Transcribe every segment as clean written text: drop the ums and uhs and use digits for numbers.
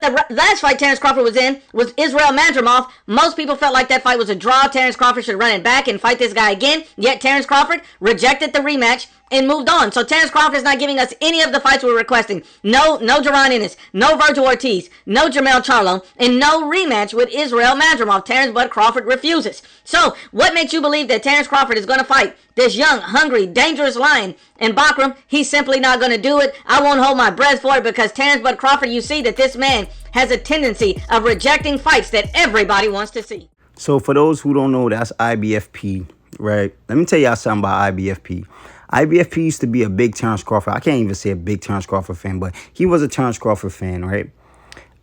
The last fight Terence Crawford was in was Israel Madrimov. Most people felt like that fight was a draw. Terence Crawford should run it back and fight this guy again. Yet Terence Crawford rejected the rematch and moved on. So Terence Crawford is not giving us any of the fights we're requesting. No Jaron Ennis, no Virgil Ortiz, no Jermell Charlo, and no rematch with Israel Madrimov. Terence Bud Crawford refuses. So what makes you believe that Terence Crawford is going to fight this young, hungry, dangerous lion in Bakram? He's simply not going to do it. I won't hold my breath for it because Terence Bud Crawford, you see that this man has a tendency of rejecting fights that everybody wants to see. So for those who don't know, that's IBFP, right? Let me tell y'all something about IBFP. IBFP used to be a big Terence Crawford. I can't even say a big Terence Crawford fan, but he was a Terence Crawford fan, right?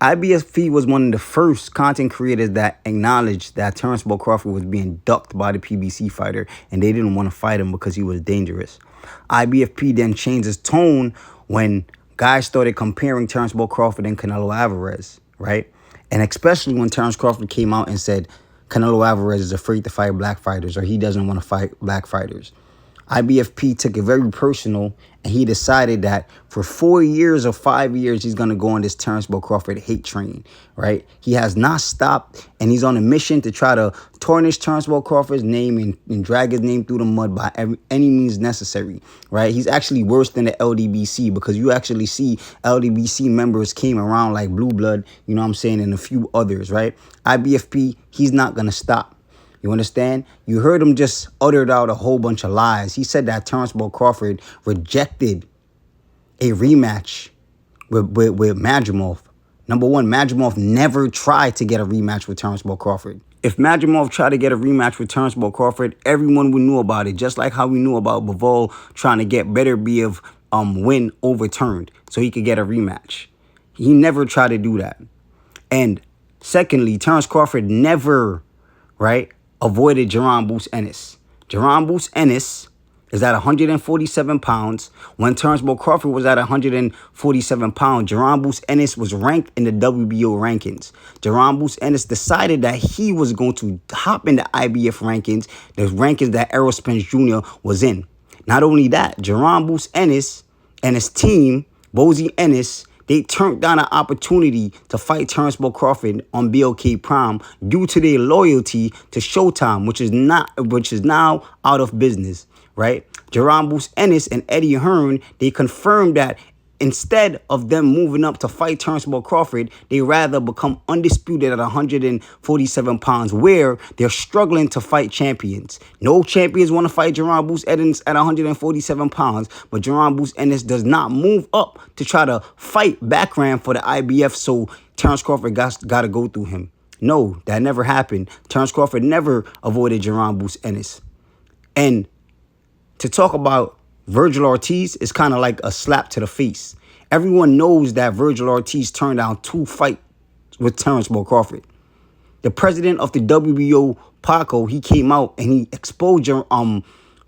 IBFP was one of the first content creators that acknowledged that Terence Bud Crawford was being ducked by the PBC fighter, and they didn't want to fight him because he was dangerous. IBFP then changed his tone when guys started comparing Terence Bud Crawford and Canelo Alvarez, right? And especially when Terence Crawford came out and said Canelo Alvarez is afraid to fight black fighters, or he doesn't want to fight black fighters. IBFP took it very personal, and he decided that for 4 years or 5 years, he's going to go on this Terence Bud Crawford hate train, right? He has not stopped, and he's on a mission to try to tarnish Terence Bud Crawford's name and drag his name through the mud by any means necessary, right? He's actually worse than the LDBC, because you actually see LDBC members came around like Blue Blood, you know what I'm saying, and a few others, right? IBFP, he's not going to stop. You understand? You heard him just uttered out a whole bunch of lies. He said that Terence Bud Crawford rejected a rematch with Madrimov. Number one, Madrimov never tried to get a rematch with Terence Bud Crawford. If Madrimov tried to get a rematch with Terence Bud Crawford, everyone would know about it. Just like how we knew about Bivol trying to get Better Biev win overturned so he could get a rematch. He never tried to do that. And secondly, Terence Crawford never, right, avoided Jaron Boots Ennis. Jaron Boots Ennis is at 147 pounds. When Terence Bud Crawford was at 147 pounds, Jaron Boots Ennis was ranked in the WBO rankings. Jaron Boots Ennis decided that he was going to hop in the IBF rankings, the rankings that Errol Spence Jr. was in. Not only that, Jaron Boots Ennis and his team, Bozy Ennis, they turned down an opportunity to fight Terence Bud Crawford on BLK Prime due to their loyalty to Showtime, which is now out of business, right? Jaron Boots Ennis and Eddie Hearn, they confirmed that instead of them moving up to fight Terence Bud Crawford, they rather become undisputed at 147 pounds, where they're struggling to fight champions. No champions want to fight Jaron Boots Ennis at 147 pounds, but Jaron Boots Ennis does not move up to try to fight Bakram for the IBF, so Terence Crawford got to go through him. No, that never happened. Terence Crawford never avoided Jaron Boots Ennis. And to talk about Virgil Ortiz is kind of like a slap to the face. Everyone knows that Virgil Ortiz turned down 2 fights with Terence Bud Crawford. The president of the WBO, Paco, he came out and he exposed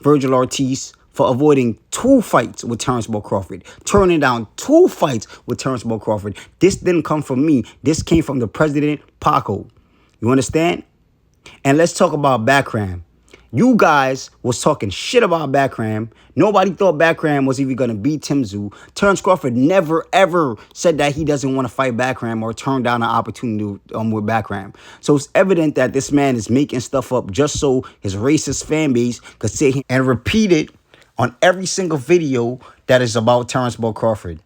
Virgil Ortiz for avoiding 2 fights with Terence Bud Crawford, turning down 2 fights with Terence Bud Crawford. This didn't come from me. This came from the president, Paco. You understand? And let's talk about Bakram. You guys was talking shit about Bakram. Nobody thought Bakram was even going to beat Tim Tszyu. Terence Crawford never, ever said that he doesn't want to fight Bakram or turn down an opportunity with Bakram. So it's evident that this man is making stuff up just so his racist fan base could sit and repeat it on every single video that is about Terence Bud Crawford.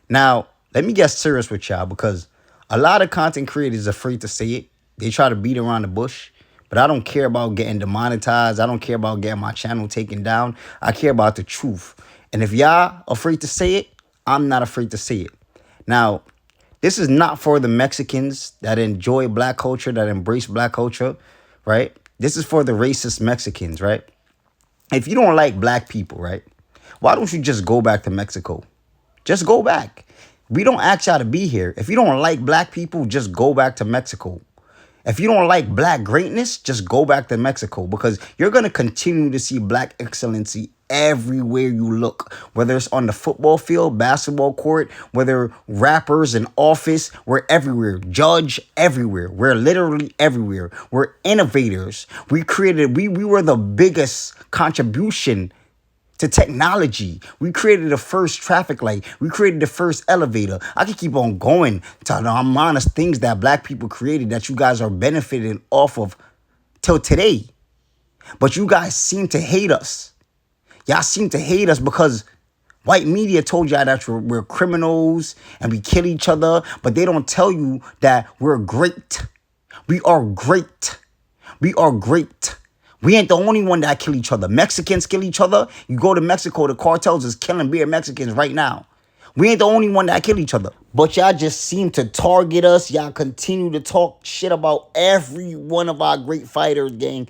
Now, let me get serious with y'all, because a lot of content creators are afraid to say it. They try to beat around the bush. But I don't care about getting demonetized. I don't care about getting my channel taken down. I care about the truth. And if y'all afraid to say it, I'm not afraid to say it. Now, this is not for the Mexicans that enjoy black culture, that embrace black culture, right? This is for the racist Mexicans, right? If you don't like black people, right, why don't you just go back to Mexico? Just go back. We don't ask y'all to be here. If you don't like black people, just go back to Mexico. If you don't like black greatness, just go back to Mexico, because you're going to continue to see black excellency everywhere you look, whether it's on the football field, basketball court, whether rappers in office, we're everywhere. Judge, everywhere. We're literally everywhere. We're innovators. We were the biggest contribution to technology. We created the first traffic light. We created the first elevator. I can keep on going to the amount of things that black people created that you guys are benefiting off of till today. But you guys seem to hate us. Y'all seem to hate us because white media told y'all that we're criminals and we kill each other, but they don't tell you that we're great. We are great. We are great. We ain't the only one that kill each other. Mexicans kill each other. You go to Mexico, the cartels is killing bare Mexicans right now. We ain't the only one that kill each other. But y'all just seem to target us. Y'all continue to talk shit about every one of our great fighters, gang.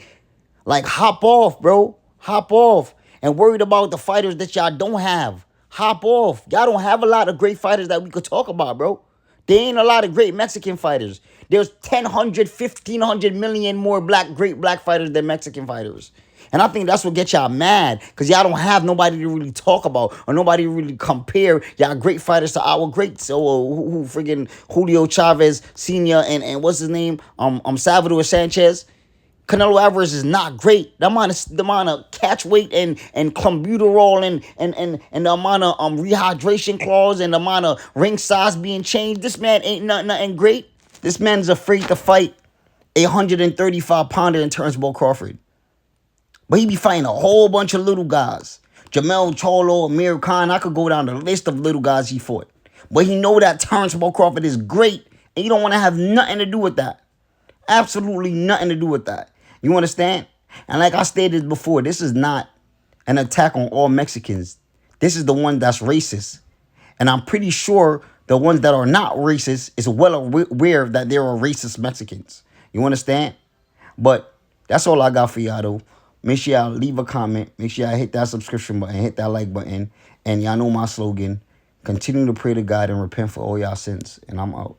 Like, hop off, bro. Hop off. And worried about the fighters that y'all don't have. Hop off. Y'all don't have a lot of great fighters that we could talk about, bro. There ain't a lot of great Mexican fighters. There's 1,000, 1,500 million more great black fighters than Mexican fighters. And I think that's what gets y'all mad. Because y'all don't have nobody to really talk about. Or nobody to really compare y'all great fighters to our greats. So who friggin' Julio Chavez Sr. and what's his name? Salvador Sanchez. Canelo Alvarez is not great. The amount of catch weight and clenbuterol and the amount of rehydration clause and the amount of ring size being changed. This man ain't nothing great. This man's afraid to fight a 135-pounder in Terence Crawford. But he be fighting a whole bunch of little guys. Jamel Charlo, Amir Khan. I could go down the list of little guys he fought. But he know that Terence Crawford is great. And you don't want to have nothing to do with that. Absolutely nothing to do with that. You understand? And like I stated before, this is not an attack on all Mexicans. This is the one that's racist. And I'm pretty sure the ones that are not racist is well aware that there are racist Mexicans. You understand? But that's all I got for y'all, though. Make sure y'all leave a comment. Make sure y'all hit that subscription button, hit that like button. And y'all know my slogan. Continue to pray to God and repent for all y'all sins. And I'm out.